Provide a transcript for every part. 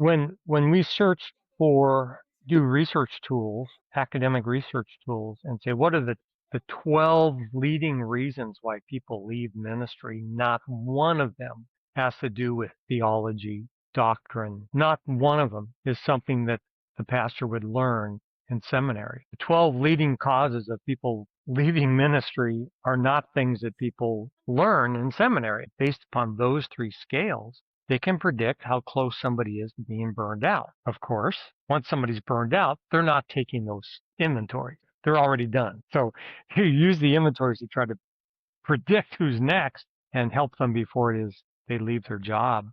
when we search for do research tools, academic research tools, and say what are the 12 leading reasons why people leave ministry, not one of them has to do with theology, doctrine. Not one of them is something that the pastor would learn in seminary. The 12 leading causes of people leaving ministry are not things that people learn in seminary. Based upon those three scales, they can predict how close somebody is to being burned out. Of course, once somebody's burned out, they're not taking those inventories. They're already done. So you use the inventories to try to predict who's next and help them before it is they leave their job.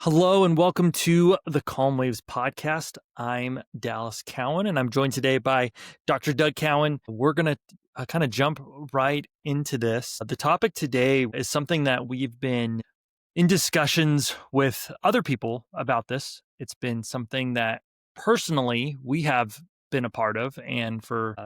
Hello and welcome to the Calm Waves podcast. I'm Dallas Cowan and I'm joined today by Dr. Doug Cowan. We're going to kind of jump right into this. The topic today is something that we've been in discussions with other people about this. It's been something that personally we have been a part of, and for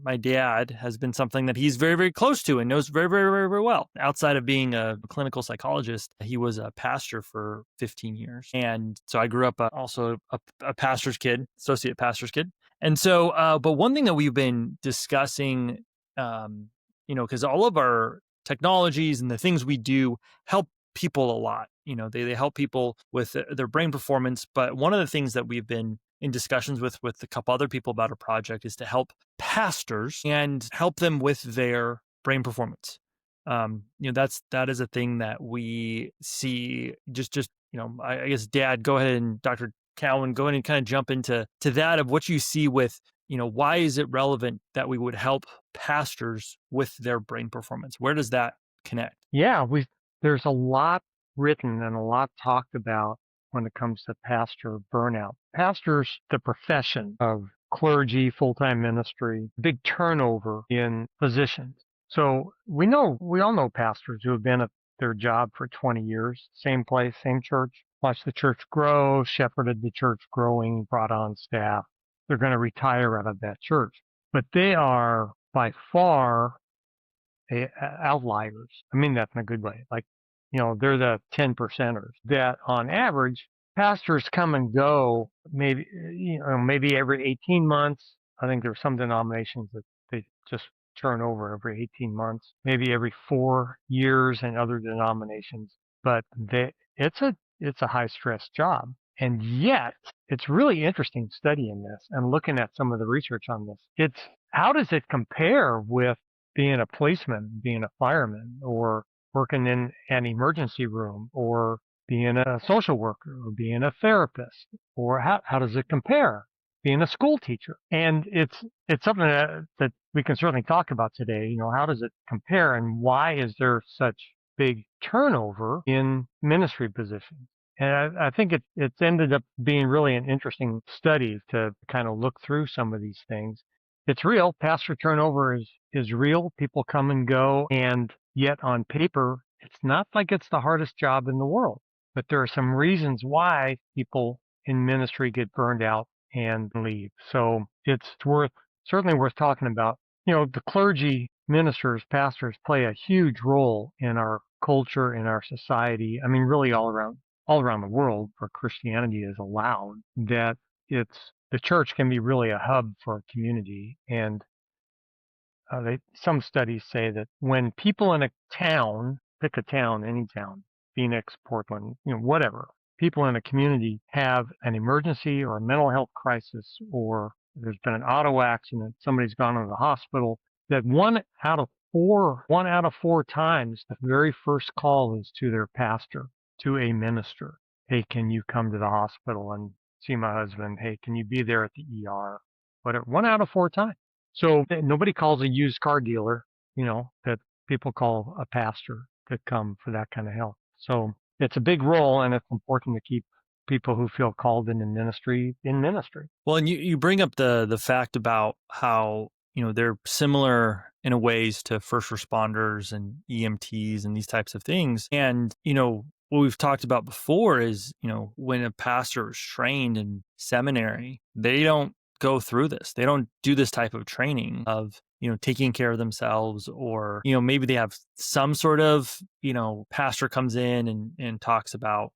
my dad has been something that he's very, very close to and knows very, very, very, very well. Outside of being a clinical psychologist, he was a pastor for 15 years. And so I grew up also a pastor's kid, associate pastor's kid. And so, but one thing that we've been discussing, because all of our technologies and the things we do help people a lot. They help people with their brain performance. But one of the things that we've been in discussions with a couple other people about a project is to help pastors and help them with their brain performance. That is a thing that we see. I guess Dad, go ahead, and Dr. Cowan, go ahead and kind of jump into that of what you see with, why is it relevant that we would help pastors with their brain performance? Where does that connect? Yeah, there's a lot written and a lot talked about when it comes to pastor burnout. Pastors, the profession of clergy, full-time ministry, big turnover in positions. So we all know pastors who have been at their job for 20 years, same place, same church, watched the church grow, shepherded the church growing, brought on staff. They're going to retire out of that church. But they are by far outliers. I mean that in a good way. They're the 10 percenters that on average, pastors come and go maybe every 18 months. I think there's some denominations that they just turn over every 18 months, maybe every 4 years in other denominations. But it's a high stress job. And yet it's really interesting studying this and looking at some of the research on this. How does it compare with being a policeman, being a fireman, or working in an emergency room, or being a social worker, or being a therapist, or how does it compare? Being a school teacher. And it's something that we can certainly talk about today. How does it compare, and why is there such big turnover in ministry positions? And I think it's ended up being really an interesting study to kind of look through some of these things. It's real. Pastor turnover is real. People come and go, and yet on paper, it's not like it's the hardest job in the world. But there are some reasons why people in ministry get burned out and leave. So it's certainly worth talking about. The clergy, ministers, pastors play a huge role in our culture, in our society. I mean, really all around the world where Christianity is allowed, that the church can be really a hub for a community. And some studies say that when people in a town, pick a town, any town, Phoenix, Portland, whatever, people in a community have an emergency or a mental health crisis, or there's been an auto accident, somebody's gone to the hospital, that one out of four times, the very first call is to their pastor, to a minister. Hey, can you come to the hospital and see my husband? Hey, can you be there at the ER? Whatever. 1 out of 4 times. So nobody calls a used car dealer, that people call a pastor to come for that kind of help. So it's a big role, and it's important to keep people who feel called into ministry in ministry. Well, and you bring up the fact about how, they're similar in a ways to first responders and EMTs and these types of things. And, what we've talked about before is, when a pastor is trained in seminary, they don't go through this. They don't do this type of training of, taking care of themselves, or, maybe they have some sort of, pastor comes in and talks about,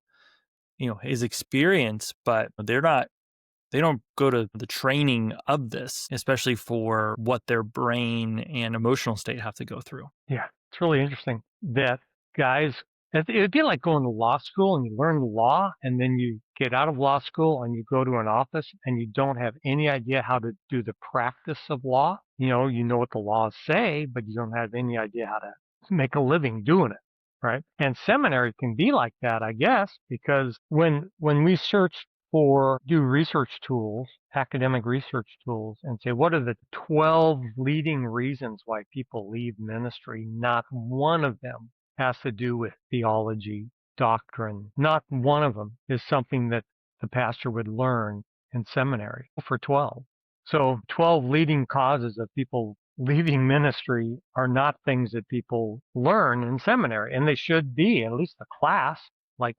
his experience, but they don't go to the training of this, especially for what their brain and emotional state have to go through. Yeah, it's really interesting that guys, it'd be like going to law school and you learn the law, and then you get out of law school and you go to an office and you don't have any idea how to do the practice of law. You know what the laws say, but you don't have any idea how to make a living doing it. Right. And seminary can be like that, I guess, because when we do research tools, academic research tools, and say, what are the 12 leading reasons why people leave ministry? Not one of them has to do with theology, doctrine. Not one of them is something that the pastor would learn in seminary for 12. So 12 leading causes of people leaving ministry are not things that people learn in seminary, and they should be, at least a class. Like,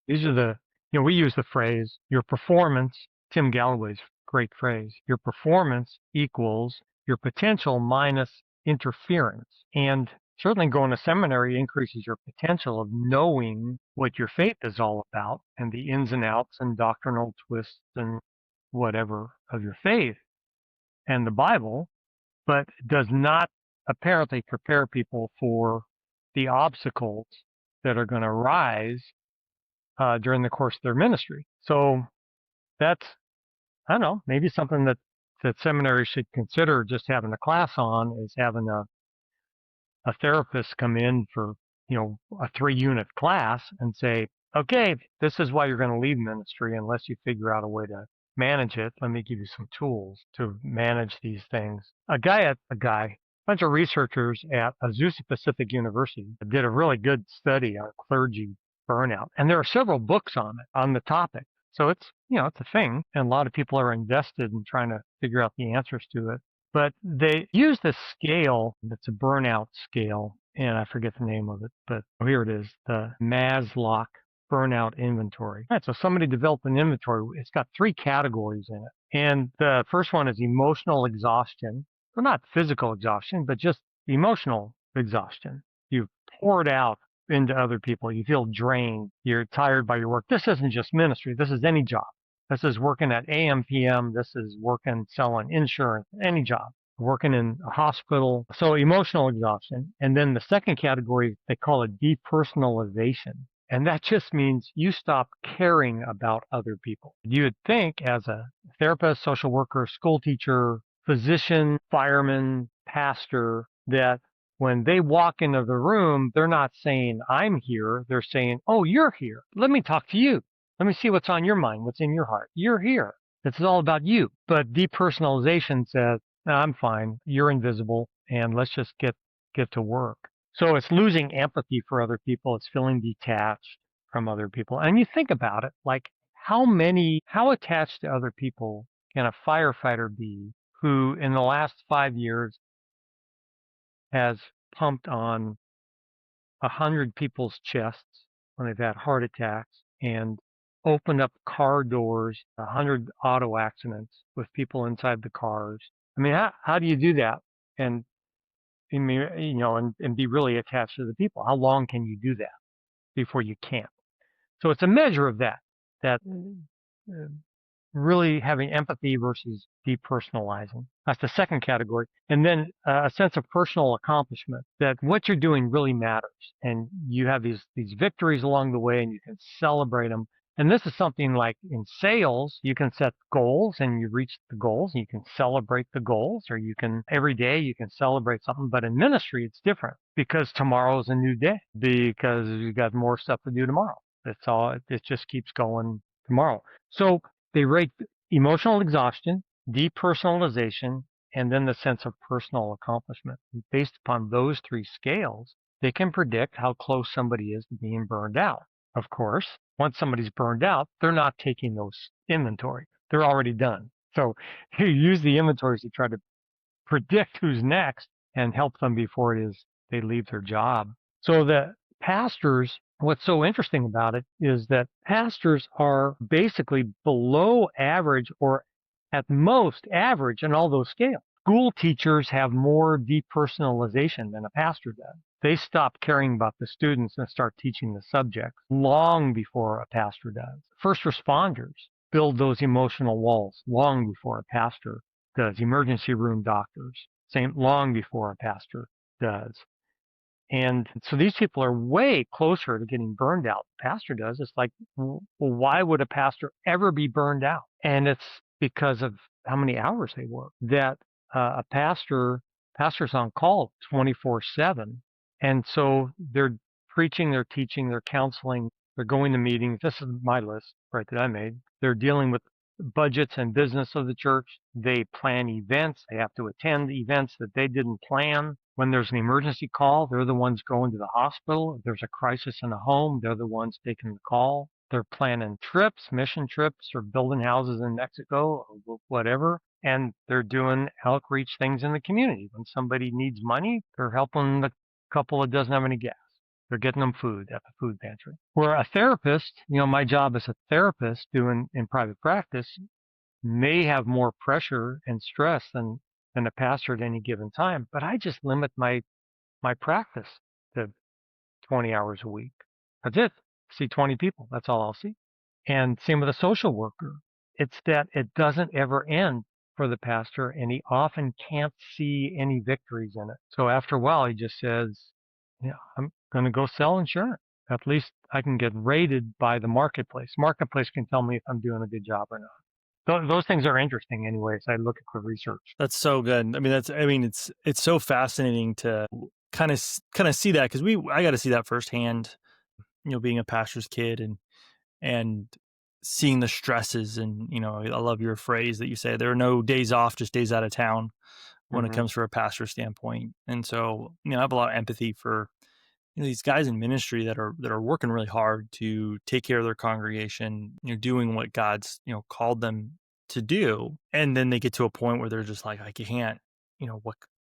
these are we use the phrase, your performance, Tim Galloway's great phrase, your performance equals your potential minus interference. And certainly going to seminary increases your potential of knowing what your faith is all about and the ins and outs and doctrinal twists and whatever of your faith and the Bible, but does not apparently prepare people for the obstacles that are going to rise during the course of their ministry. So that's, I don't know, maybe something that seminary should consider just having a class on, is having a therapist come in for, a 3-unit class and say, okay, this is why you're going to leave ministry unless you figure out a way to manage it. Let me give you some tools to manage these things. A bunch of researchers at Azusa Pacific University did a really good study on clergy burnout. And there are several books on it, on the topic. So it's, it's a thing. And a lot of people are invested in trying to figure out the answers to it. But they use this scale that's a burnout scale, and I forget the name of it, but here it is, the Maslow burnout inventory. All right, so somebody developed an inventory. It's got 3 categories in it. And the first one is emotional exhaustion. Well, not physical exhaustion, but just emotional exhaustion. You've poured out into other people. You feel drained. You're tired by your work. This isn't just ministry. This is any job. This is working at AM, PM. This is working selling insurance, any job, working in a hospital. So emotional exhaustion. And then the second category, they call it depersonalization. And that just means you stop caring about other people. You would think as a therapist, social worker, school teacher, physician, fireman, pastor, that when they walk into the room, they're not saying, I'm here. They're saying, oh, you're here. Let me talk to you. Let me see what's on your mind, what's in your heart. You're here. It's all about you. But depersonalization says, no, I'm fine. You're invisible, and let's just get to work. So it's losing empathy for other people. It's feeling detached from other people. And you think about it, like how attached to other people can a firefighter be who in the last 5 years has pumped on 100 people's chests when they've had heart attacks and opened up car doors, 100 auto accidents with people inside the cars. I mean, how do you do that? And and be really attached to the people? How long can you do that before you can't? So it's a measure of that really having empathy versus depersonalizing. That's the second category. And then a sense of personal accomplishment, that what you're doing really matters. And you have these victories along the way and you can celebrate them. And this is something like in sales, you can set goals and you reach the goals and you can celebrate the goals, or every day you can celebrate something. But in ministry, it's different because tomorrow is a new day, because you got more stuff to do tomorrow. It just keeps going tomorrow. So they rate emotional exhaustion, depersonalization, and then the sense of personal accomplishment. And based upon those 3 scales, they can predict how close somebody is to being burned out. Of course, once somebody's burned out, they're not taking those inventory. They're already done. So you use the inventories to try to predict who's next and help them before it is they leave their job. So the pastors, what's so interesting about it is that pastors are basically below average or at most average in all those scales. School teachers have more depersonalization than a pastor does. They stop caring about the students and start teaching the subjects long before a pastor does. First responders build those emotional walls long before a pastor does. Emergency room doctors, same, long before a pastor does. And so these people are way closer to getting burned out than a pastor does. It's like, well, why would a pastor ever be burned out? And it's because of how many hours they work. That a pastor's on call 24/7, and so they're preaching, they're teaching, they're counseling, they're going to meetings. This is my list, right, that I made. They're dealing with budgets and business of the church. They plan events. They have to attend events that they didn't plan. When there's an emergency call, they're the ones going to the hospital. If there's a crisis in a home, they're the ones taking the call. They're planning trips, mission trips, or building houses in Mexico, or whatever. And they're doing outreach things in the community. When somebody needs money, they're helping the couple that doesn't have any gas. They're getting them food at the food pantry. Where a therapist, my job as a therapist doing in private practice may have more pressure and stress than a pastor at any given time, but I just limit my practice to 20 hours a week. That's it. See 20 people. That's all I'll see. And same with a social worker. It's that it doesn't ever end for the pastor, and he often can't see any victories in it. So after a while, he just says, yeah, I'm going to go sell insurance. At least I can get rated by the marketplace. Marketplace can tell me if I'm doing a good job or not. Those things are interesting anyways. I look at the research. That's so good. It's so fascinating to kind of see that, because I got to see that firsthand, being a pastor's kid and seeing the stresses. And, I love your phrase that you say, there are no days off, just days out of town when it comes from a pastor standpoint. And so, I have a lot of empathy for these guys in ministry that are working really hard to take care of their congregation, doing what God's, called them to do. And then they get to a point where they're just like, I can't,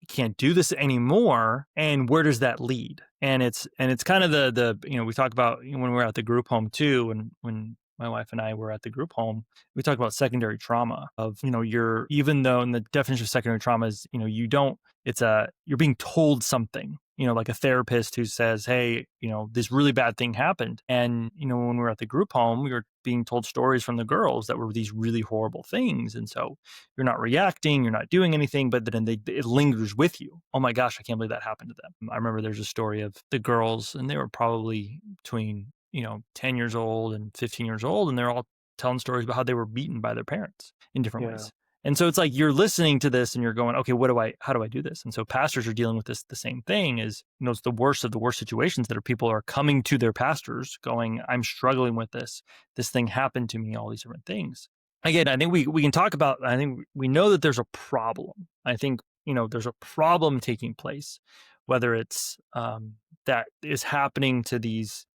can't do this anymore. And where does that lead? And it's kind of the we talk about when we were at the group home too, and when my wife and I were at the group home, we talk about secondary trauma of, even though in the definition of secondary trauma is, you're being told something, like a therapist who says, hey, this really bad thing happened. And, when we were at the group home, we were being told stories from the girls that were these really horrible things. And so you're not reacting, you're not doing anything, but then it lingers with you. Oh my gosh, I can't believe that happened to them. I remember there's a story of the girls, and they were probably between 10 years old and 15 years old. And they're all telling stories about how they were beaten by their parents in different ways. And so it's like you're listening to this and you're going, okay, how do I do this? And so pastors are dealing with this, the same thing is, it's the worst of the worst situations that people are coming to their pastors going, I'm struggling with this thing happened to me, all these different things. Again, I think we can talk about, I think we know that there's a problem. I think, there's a problem taking place, whether it's that is happening to these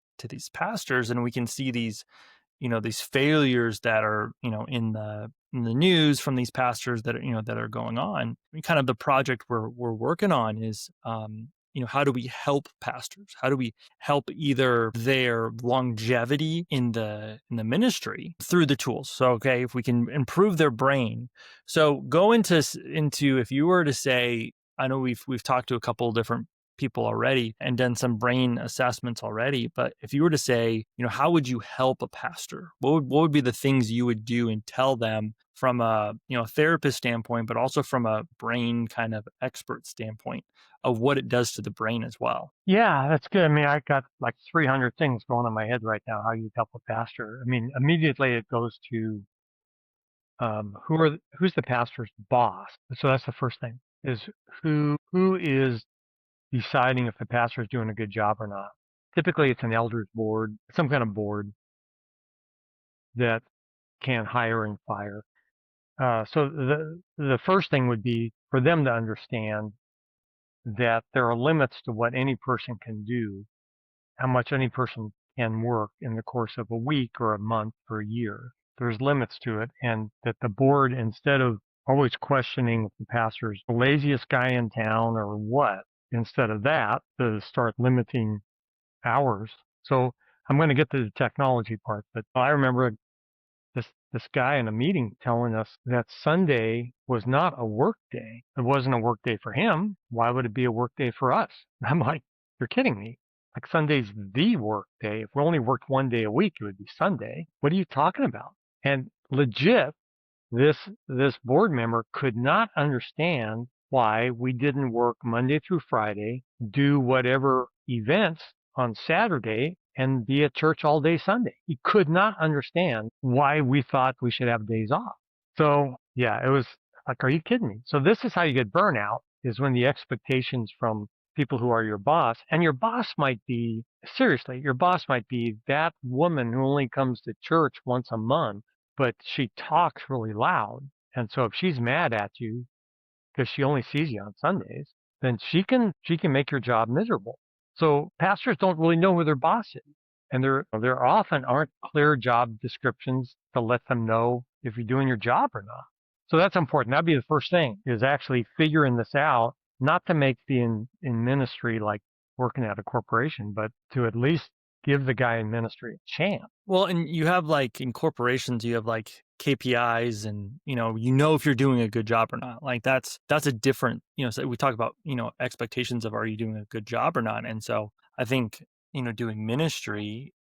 pastors, and we can see these failures that are, in the news from these pastors that are, that are going on. Kind of the project we're working on is, how do we help pastors? How do we help either their longevity in the ministry through the tools? So, okay, if we can improve their brain. So go into if you were to say, I know we've talked to a couple of different people already and done some brain assessments already, but if you were to say, how would you help a pastor? What would be the things you would do and tell them from a therapist standpoint, but also from a brain kind of expert standpoint of what it does to the brain as well? Yeah, that's good. I mean, I got like 300 things going in my head right now. How you help a pastor? I mean, immediately it goes to who's the pastor's boss. So that's the first thing: is who is deciding if the pastor is doing a good job or not. Typically, it's an elders board, some kind of board that can hire and fire. So the first thing would be for them to understand that there are limits to what any person can do, how much any person can work in the course of a week or a month or a year. There's limits to it, and that the board, instead of always questioning if the pastor's the laziest guy in town or what, instead of that, to start limiting hours. So I'm going to get to the technology part, but I remember this this guy in a meeting telling us that Sunday was not a work day. It wasn't a work day for him. Why would it be a work day for us? I'm like, you're kidding me. Like Sunday's the work day. If we only worked one day a week, it would be Sunday. What are you talking about? And legit, this board member could not understand why we didn't work Monday through Friday, do whatever events on Saturday, and be at church all day Sunday. He could not understand why we thought we should have days off. So yeah, it was like, are you kidding me? So this is how you get burnout, is when the expectations from people who are your boss, and your boss might be, seriously, your boss might be that woman who only comes to church once a month, but she talks really loud. And so if she's mad at you because she only sees you on Sundays, then she can make your job miserable. So pastors don't really know who their boss is. And there often aren't clear job descriptions to let them know if you're doing your job or not. So that's important. That'd be the first thing, is actually figuring this out, not to make the in ministry like working at a corporation, but to at least give the guy in ministry a chance. Well, and you have like in corporations, you have like KPIs and, if you're doing a good job or not. Like that's a different, so we talk about, expectations of, are you doing a good job or not? And so I think, doing ministry,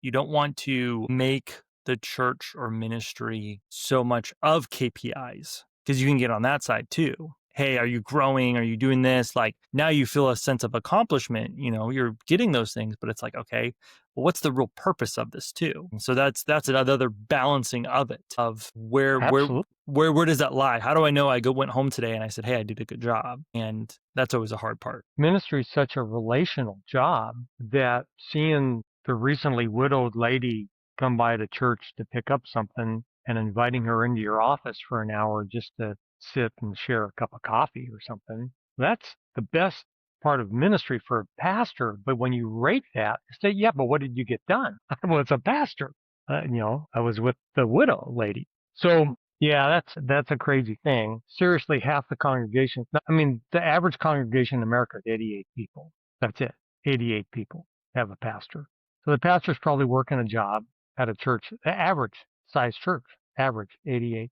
you don't want to make the church or ministry so much of KPIs, because you can get on that side too. Hey, are you growing? Are you doing this? Like now you feel a sense of accomplishment, you're getting those things, but it's like, okay, well, what's the real purpose of this too? And so that's another balancing of it, of where does that lie? How do I know I went home today and I said, hey, I did a good job? And that's always a hard part. Ministry is such a relational job that seeing the recently widowed lady come by to church to pick up something and inviting her into your office for an hour just to sit and share a cup of coffee or something, that's the best part of ministry for a pastor. But when you rate that, you say, yeah, but what did you get done? Well, it's a pastor. I was with the widow lady. So yeah, that's a crazy thing. Seriously, half the congregation, I mean, the average congregation in America is 88 people. That's it. 88 people have a pastor. So the pastor's probably working a job at a church, the average size church, average 88.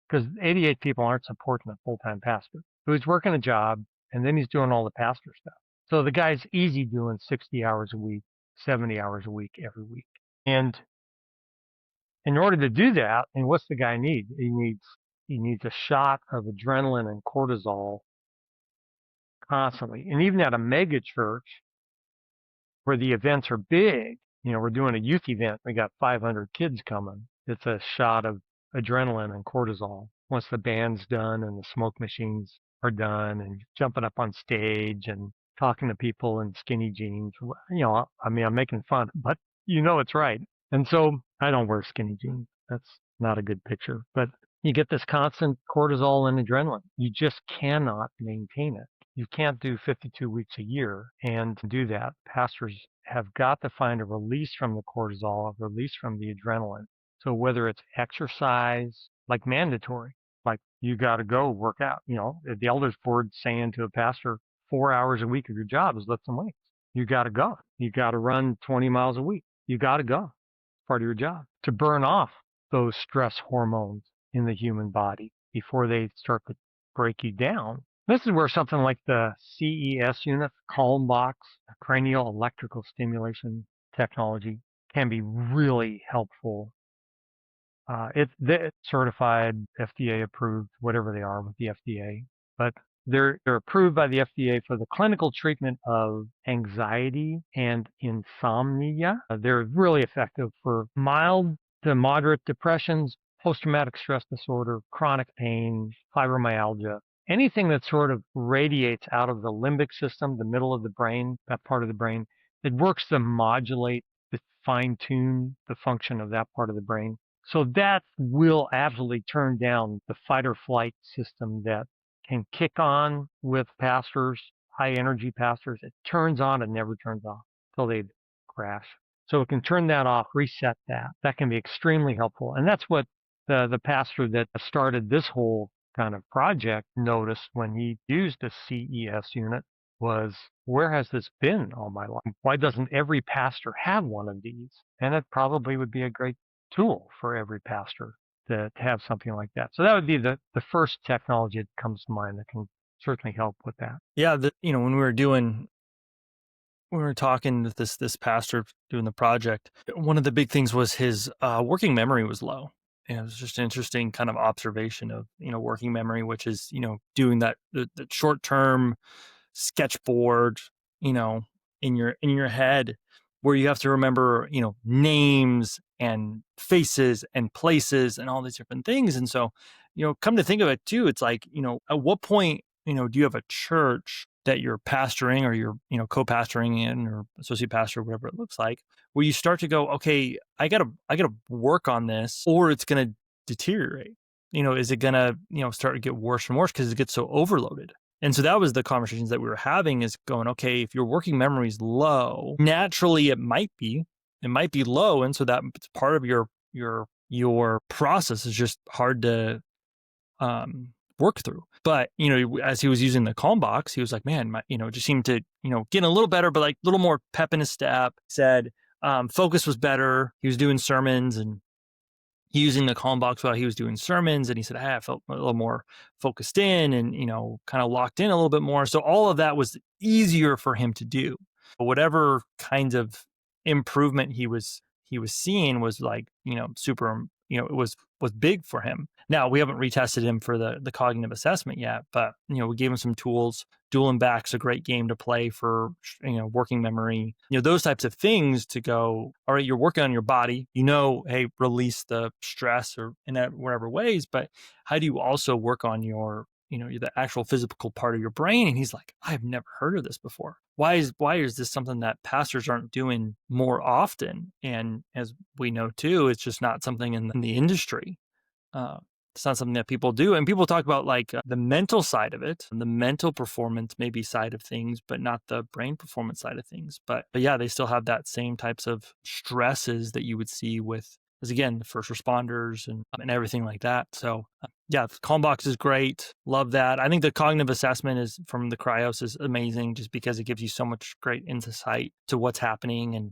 Because 88 people aren't supporting a full-time pastor. So he's working a job, and then he's doing all the pastor stuff. So the guy's easy doing 60 hours a week, 70 hours a week, every week. And in order to do that, and what's the guy need? He needs a shot of adrenaline and cortisol constantly. And even at a mega church where the events are big, we're doing a youth event, we got 500 kids coming. It's a shot of adrenaline and cortisol once the band's done and the smoke machines are done and jumping up on stage and talking to people in skinny jeans. I mean, I'm making fun, but it's right. And so I don't wear skinny jeans. That's not a good picture, but you get this constant cortisol and adrenaline. You just cannot maintain it. You can't do 52 weeks a year and do that. Pastors have got to find a release from the cortisol, a release from the adrenaline. So whether it's exercise, like mandatory, like you got to go work out, the elders board saying to a pastor, 4 hours a week of your job is lift some weights. You got to go. You got to run 20 miles a week. You got to go. It's part of your job to burn off those stress hormones in the human body before they start to break you down. This is where something like the CES unit, Calm Box, cranial electrical stimulation technology, can be really helpful. It's certified, FDA approved, whatever they are with the FDA, but they're approved by the FDA for the clinical treatment of anxiety and insomnia. They're really effective for mild to moderate depressions, post-traumatic stress disorder, chronic pain, fibromyalgia, anything that sort of radiates out of the limbic system, the middle of the brain, that part of the brain. It works to modulate, to fine-tune the function of that part of the brain. So that will absolutely turn down the fight or flight system that can kick on with pastors, high energy pastors. It turns on and never turns off until they crash. So it can turn that off, reset that. That can be extremely helpful. And that's what the pastor that started this whole kind of project noticed when he used the CES unit was, where has this been all my life? Why doesn't every pastor have one of these? And it probably would be a great tool for every pastor to have something like that. So that would be the first technology that comes to mind that can certainly help with that. Yeah, when we were talking with this pastor doing the project, one of the big things was his working memory was low. And it was just an interesting kind of observation of, working memory, which is, doing the short term sketchboard, you know, in your head, where you have to remember, names and faces and places and all these different things. And so, come to think of it too, it's like, at what point, do you have a church that you're pastoring or you're, co-pastoring in, or associate pastor, whatever it looks like, where you start to go, okay, I gotta work on this, or it's gonna deteriorate. Is it gonna, start to get worse and worse because it gets so overloaded? And so that was the conversations that we were having, is going, okay, if your working memory is low, naturally it might be low. And so that's part of your process is just hard to work through. But, as he was using the Calm box, he was like, man, it just seemed to, getting a little better, but like a little more pep in his step. Said focus was better. He was doing sermons and using the Calm box while he was doing sermons. And he said, I felt a little more focused in and, kind of locked in a little bit more. So all of that was easier for him to do. But whatever kind of improvement he was seeing was like, super, it was big for him. Now we haven't retested him for the cognitive assessment yet, but, we gave him some tools. Duel and Back's a great game to play for, working memory, those types of things to go, all right, you're working on your body, hey, release the stress or in that whatever ways, but how do you also work on your, the actual physical part of your brain? And he's like, I've never heard of this before. Why is this something that pastors aren't doing more often? And as we know too, it's just not something in the industry. It's not something that people do. And people talk about like the mental side of it, the mental performance maybe side of things, but not the brain performance side of things. But yeah, they still have that same types of stresses that you would see with, as again, the first responders and everything like that. So yeah, the Calm box is great. Love that. I think the cognitive assessment is from the Cryos is amazing just because it gives you so much great insight to what's happening and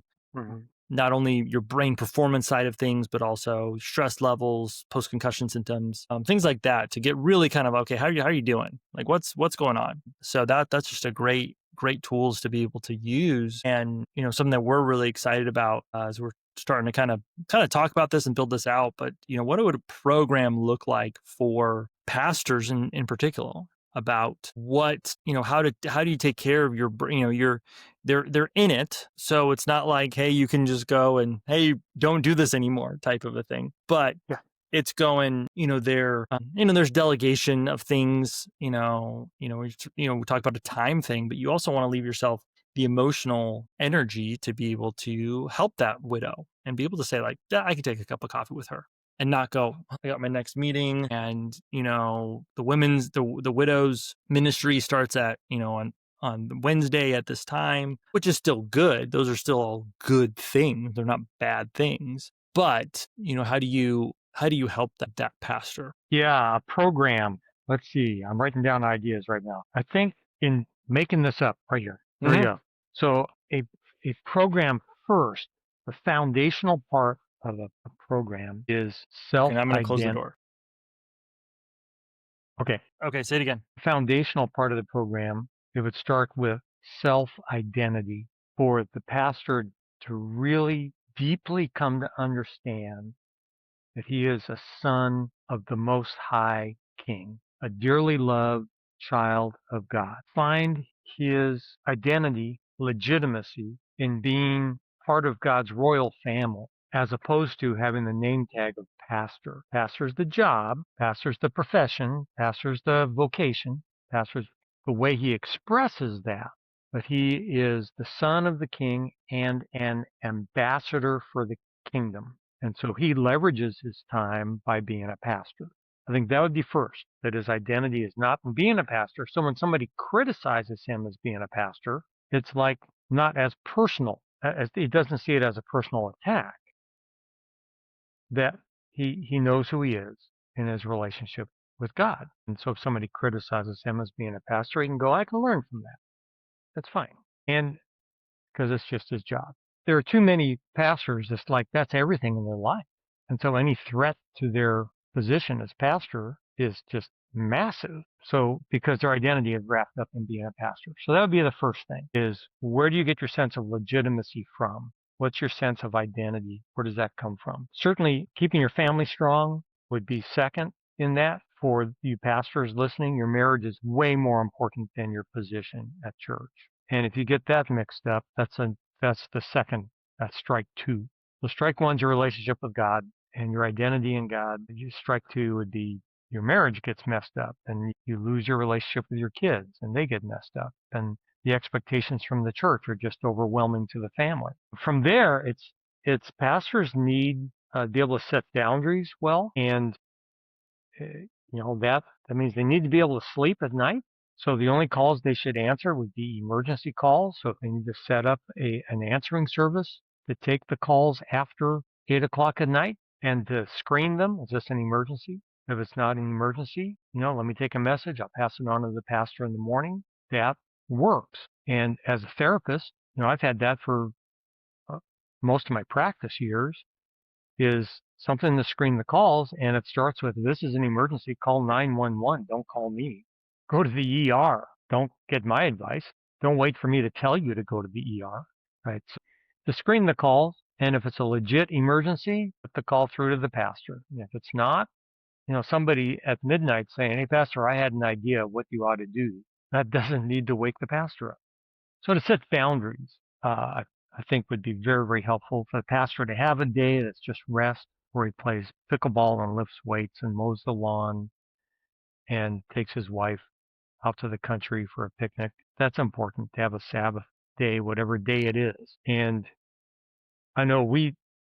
not only your brain performance side of things, but also stress levels, post-concussion symptoms, things like that, to get really kind of, okay, how are you doing? Like what's going on? So that's just a great tools to be able to use. And, something that we're really excited about as we're starting to kind of talk about this and build this out. But, what would a program look like for pastors in particular? About what, how do you take care of your, they're in it. So it's not like, hey, you can just go and, hey, don't do this anymore type of a thing. But yeah, it's going, there's delegation of things, we talk about a time thing, but you also want to leave yourself the emotional energy to be able to help that widow and be able to say like, yeah, I can take a cup of coffee with her. And not go, I got my next meeting and, the widows ministry starts at, on Wednesday at this time, which is still good. Those are still all good things. They're not bad things. But, how do you help that pastor? Yeah, a program. Let's see. I'm writing down ideas right now. I think in making this up right here. Here we go. So a program first, the foundational part of a program is self-identity. And I'm going to close the door. Okay, say it again. Foundational part of the program, it would start with self-identity for the pastor to really deeply come to understand that he is a son of the Most High King, a dearly loved child of God. Find his identity, legitimacy in being part of God's royal family, as opposed to having the name tag of pastor. Pastor's the job, pastor's the profession, pastor's the vocation, pastor's the way he expresses that. But he is the son of the king and an ambassador for the kingdom. And so he leverages his time by being a pastor. I think that would be first, that his identity is not in being a pastor. So when somebody criticizes him as being a pastor, it's like not as personal, as he doesn't see it as a personal attack, that he knows who he is in his relationship with God. And so if somebody criticizes him as being a pastor, he can go, I can learn from that. That's fine. And because it's just his job. There are too many pastors that's like that's everything in their life. And so any threat to their position as pastor is just massive. So because their identity is wrapped up in being a pastor. So that would be the first thing is where do you get your sense of legitimacy from? What's your sense of identity? Where does that come from? Certainly keeping your family strong would be second in that. For you pastors listening, your marriage is way more important than your position at church. And if you get that mixed up, that's the second, that's strike two. So strike one's your relationship with God and your identity in God. Strike two would be your marriage gets messed up and you lose your relationship with your kids and they get messed up. And the expectations from the church are just overwhelming to the family. From there, it's pastors need to be able to set boundaries well, and that means they need to be able to sleep at night. So the only calls they should answer would be emergency calls. So if they need to set up an answering service to take the calls after 8 o'clock at night and to screen them, is this an emergency? If it's not an emergency, let me take a message. I'll pass it on to the pastor in the morning. That works. And as a therapist, I've had that for most of my practice years, is something to screen the calls, and it starts with, this is an emergency, call 911. Don't call me. Go to the ER. Don't get my advice. Don't wait for me to tell you to go to the ER. Right? So to screen the calls, and if it's a legit emergency, put the call through to the pastor. And if it's not, somebody at midnight saying, hey, pastor, I had an idea of what you ought to do. That doesn't need to wake the pastor up. So to set boundaries, I think would be very, very helpful for the pastor to have a day that's just rest, where he plays pickleball and lifts weights and mows the lawn and takes his wife out to the country for a picnic. That's important to have a Sabbath day, whatever day it is. And I know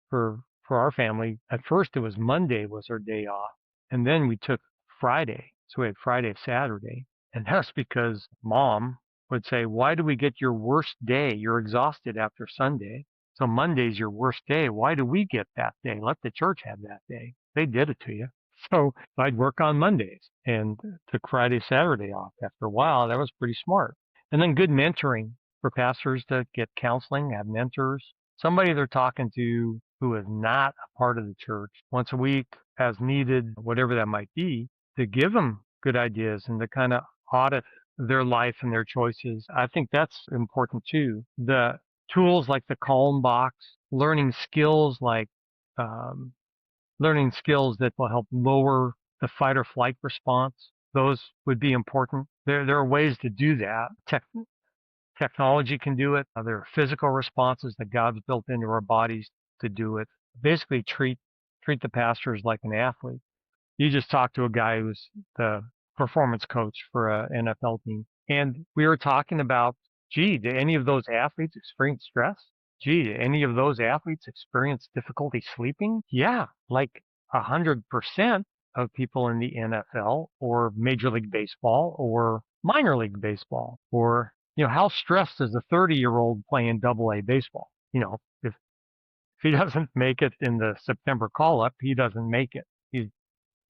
for our family, at first it was Monday was our day off, and then we took Friday. So we had Friday, Saturday, and that's because Mom would say, why do we get your worst day? You're exhausted after Sunday. So Monday's your worst day. Why do we get that day? Let the church have that day. They did it to you. So I'd work on Mondays and took Friday, Saturday off. After a while, that was pretty smart. And then good mentoring for pastors to get counseling, have mentors, somebody they're talking to who is not a part of the church once a week as needed, whatever that might be, to give them good ideas and to kind of audit their life and their choices. I think that's important too. The tools like the Calm Box, learning skills that will help lower the fight or flight response. Those would be important. There are ways to do that. Technology can do it. There are physical responses that God's built into our bodies to do it. Basically, treat the pastors like an athlete. You just talked to a guy who's the performance coach for an NFL team, and we were talking about, gee, do any of those athletes experience stress? Gee, do any of those athletes experience difficulty sleeping? Yeah, like 100% of people in the NFL or Major League Baseball or minor league baseball, or how stressed is a 30-year-old playing Double-A baseball? If he doesn't make it in the September call-up, he doesn't make it.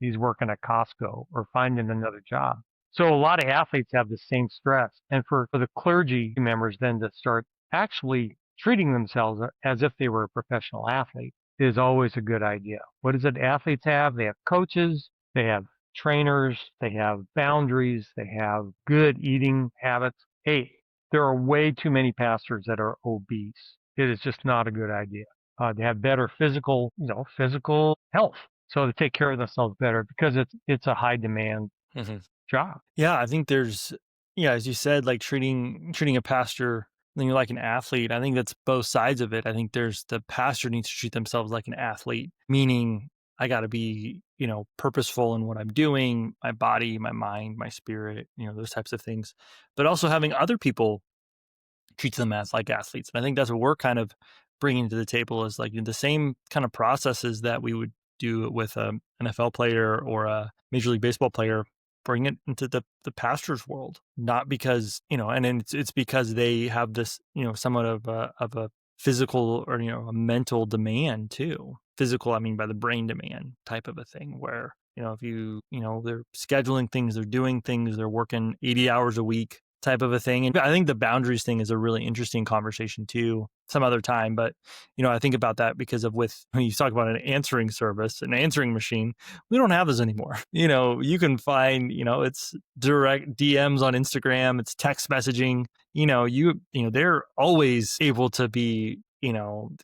He's working at Costco or finding another job. So a lot of athletes have the same stress. And for the clergy members then to start actually treating themselves as if they were a professional athlete is always a good idea. What is it athletes have? They have coaches, they have trainers, they have boundaries, they have good eating habits. Hey, there are way too many pastors that are obese. It is just not a good idea. They have better physical health. So to take care of themselves better, because it's a high demand job. Yeah, I think there's, as you said, like treating a pastor like an athlete. I think that's both sides of it. I think there's the pastor needs to treat themselves like an athlete, meaning I got to be, purposeful in what I'm doing, my body, my mind, my spirit, those types of things. But also having other people treat them as like athletes. And I think that's what we're kind of bringing to the table is like the same kind of processes that we would do with an NFL player or a Major League Baseball player, bring it into the pastor's world. Not because, and it's because they have this, somewhat of a physical or, a mental demand too. Physical, I mean by the brain demand type of a thing where, if they're scheduling things, they're doing things, they're working 80 hours a week, type of a thing. And I think the boundaries thing is a really interesting conversation too, some other time. But, I think about that because of when you talk about an answering service, an answering machine, we don't have those anymore. You can find, it's direct DMs on Instagram, it's text messaging, they're always able to be,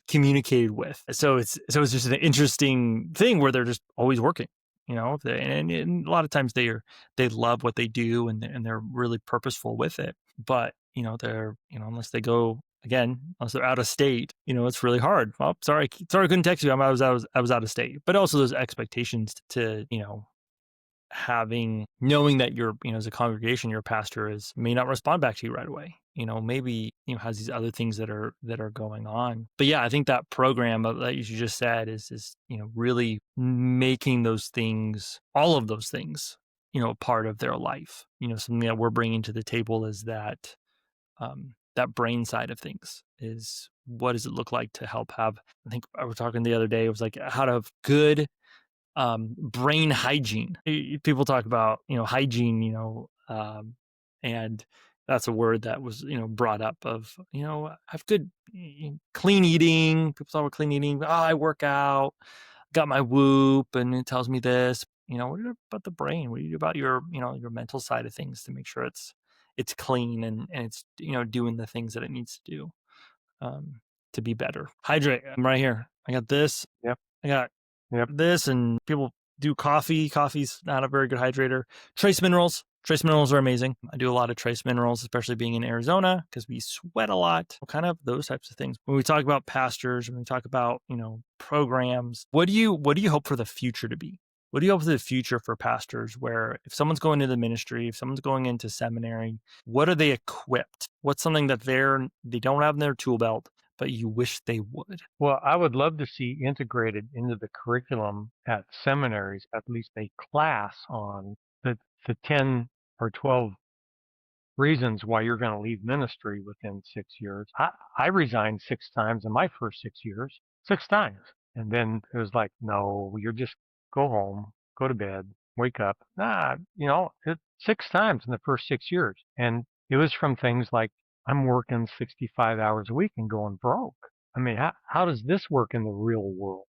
communicated with. So it's just an interesting thing where they're just always working. And a lot of times they love what they do, and they're really purposeful with it. But they're unless they go again, unless they're out of state, it's really hard. Oh, sorry, I couldn't text you. I was out of state. But also those expectations to knowing that as a congregation, your pastor may not respond back to you right away. Maybe has these other things that are going on. But yeah, I think that program that you just said is really making those things, all of those things, part of their life. Something that we're bringing to the table is that that brain side of things. Is what does it look like to help have? I think I was talking the other day. It was like how to have good brain hygiene. People talk about hygiene, and that's a word that was brought up of have good clean eating. People talk about clean eating. Oh, I work out, got my Whoop, and it tells me this. What do you do about the brain? What do you do about your your mental side of things to make sure it's clean and it's doing the things that it needs to do to be better. Hydrate. I'm right here. I got this. Yep. I got Yep. this, and people do coffee. Coffee's not a very good hydrator. Trace minerals. Trace minerals are amazing. I do a lot of trace minerals, especially being in Arizona because we sweat a lot. Kind of those types of things. When we talk about pastors, when we talk about programs, what do you hope for the future to be? What do you hope for the future for pastors? Where if someone's going into the ministry, if someone's going into seminary, what are they equipped? What's something that they don't have in their tool belt, but you wish they would? Well, I would love to see integrated into the curriculum at seminaries at least a class on the 10 or 12 reasons why you're going to leave ministry within 6 years. I resigned 6 times in my first 6 years, 6 times. And then it was like, no, you're just go home, go to bed, wake up. It 6 times in the first 6 years. And it was from things like, I'm working 65 hours a week and going broke. I mean, how does this work in the real world?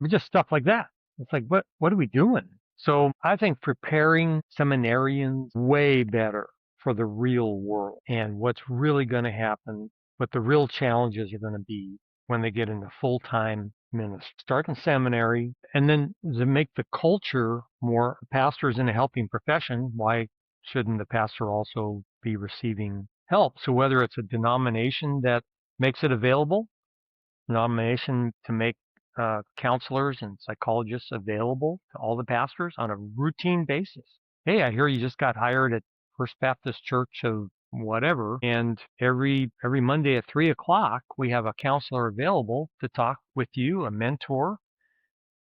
Just stuff like that. It's like, what are we doing? So I think preparing seminarians way better for the real world and what's really going to happen, what the real challenges are going to be when they get into full-time ministry. Start in seminary, and then to make the culture more, pastors in a helping profession, why shouldn't the pastor also be receiving help? So whether it's a denomination that makes it available, denomination to make counselors and psychologists available to all the pastors on a routine basis. Hey, I hear you just got hired at First Baptist Church of whatever, and every Monday at 3 o'clock we have a counselor available to talk with you, a mentor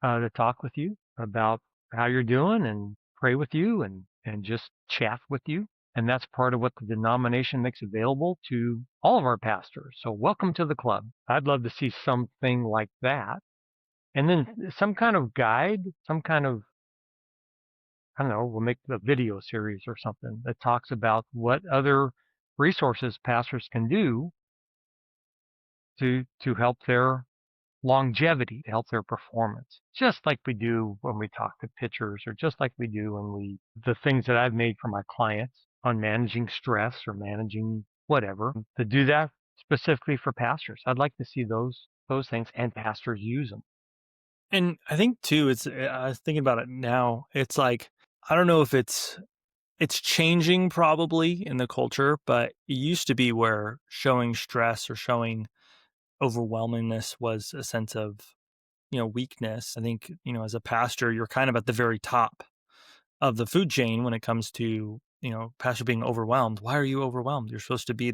to talk with you about how you're doing and pray with you and just chat with you. And that's part of what the denomination makes available to all of our pastors. So welcome to the club. I'd love to see something like that. And then some kind of guide, some kind of, I don't know, we'll make a video series or something that talks about what other resources pastors can do to help their longevity, to help their performance, just like we do when we talk to pitchers, or just like we do when the things that I've made for my clients on managing stress or managing whatever, to do that specifically for pastors. I'd like to see those things and pastors use them. And I think too, I was thinking about it now. It's like, I don't know if it's changing probably in the culture, but it used to be where showing stress or showing overwhelmingness was a sense of, weakness. I think, as a pastor, you're kind of at the very top of the food chain when it comes to, pastor being overwhelmed. Why are you overwhelmed? You're supposed to be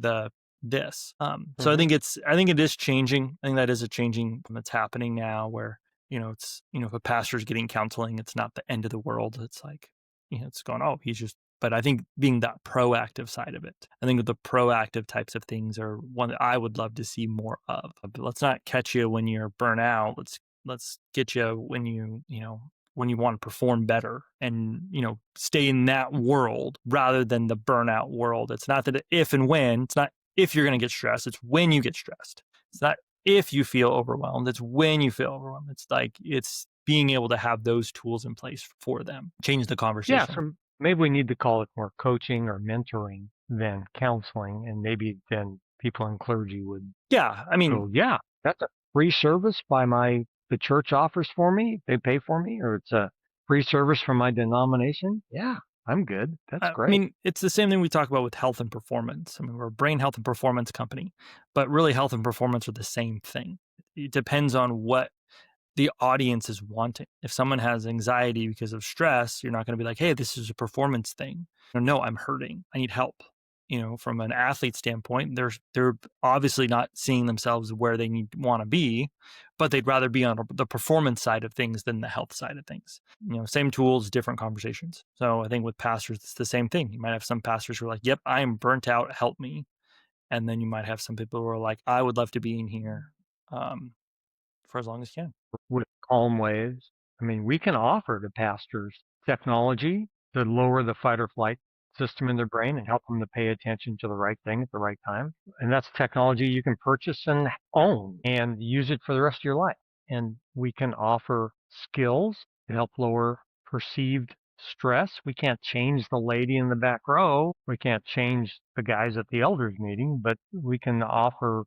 this. So I think it is changing. I think that is a changing that's happening now where, it's, if a pastor's getting counseling, it's not the end of the world. It's like, it's going, oh, but I think being that proactive side of it, I think the proactive types of things are one that I would love to see more of. But let's not catch you when you're burnt out. Let's get you when when you want to perform better and, stay in that world rather than the burnout world. It's not that if and when, it's not if you're going to get stressed, it's when you get stressed. It's not if you feel overwhelmed, it's when you feel overwhelmed. It's being able to have those tools in place for them. Change the Yeah, conversation. so maybe we need to call it more coaching or mentoring than counseling, and maybe then people in clergy would Yeah. I mean, go, yeah, that's a free service the church offers for me. They pay for me, or it's a free service from my denomination. Yeah, I'm good. That's I great. mean, it's the same thing we talk about with health and performance. I mean, we're a brain health and performance company, but really health and performance are the same thing. It depends on what the audience is wanting. If someone has anxiety because of stress, you're not going to be like, hey, this is a performance thing. No, I'm hurting. I need help. From an athlete standpoint, they're obviously not seeing themselves where they want to be, but they'd rather be on the performance side of things than the health side of things. Same tools, different conversations. So I think with pastors, it's the same thing. You might have some pastors who are like, yep, I am burnt out, help me. And then you might have some people who are like, I would love to be in here for as long as you can. With calm waves. I mean, we can offer to pastors technology to lower the fight or flight system in their brain and help them to pay attention to the right thing at the right time. And that's technology you can purchase and own and use it for the rest of your life. And we can offer skills to help lower perceived stress. We can't change the lady in the back row. We can't change the guys at the elders meeting, but we can offer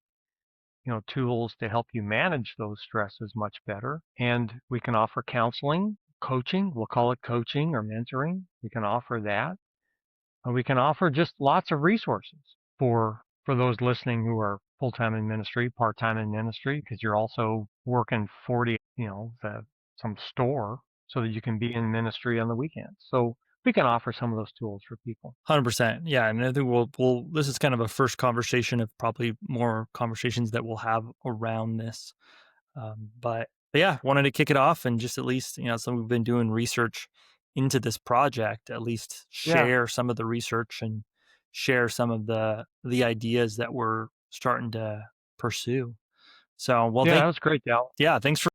tools to help you manage those stresses much better. And we can offer counseling, coaching. We'll call it coaching or mentoring. We can offer that. We can offer just lots of resources for those listening who are full-time in ministry, part-time in ministry, because you're also working 40, some store so that you can be in ministry on the weekends. So we can offer some of those tools for people. 100%. Yeah. And I think this is kind of a first conversation of probably more conversations that we'll have around this. But yeah, wanted to kick it off and just at least, so we've been doing research into this project, at least Yeah. share some of the research and share some of the ideas that we're starting to pursue. So, well, Yeah, that was great, Dal. thanks for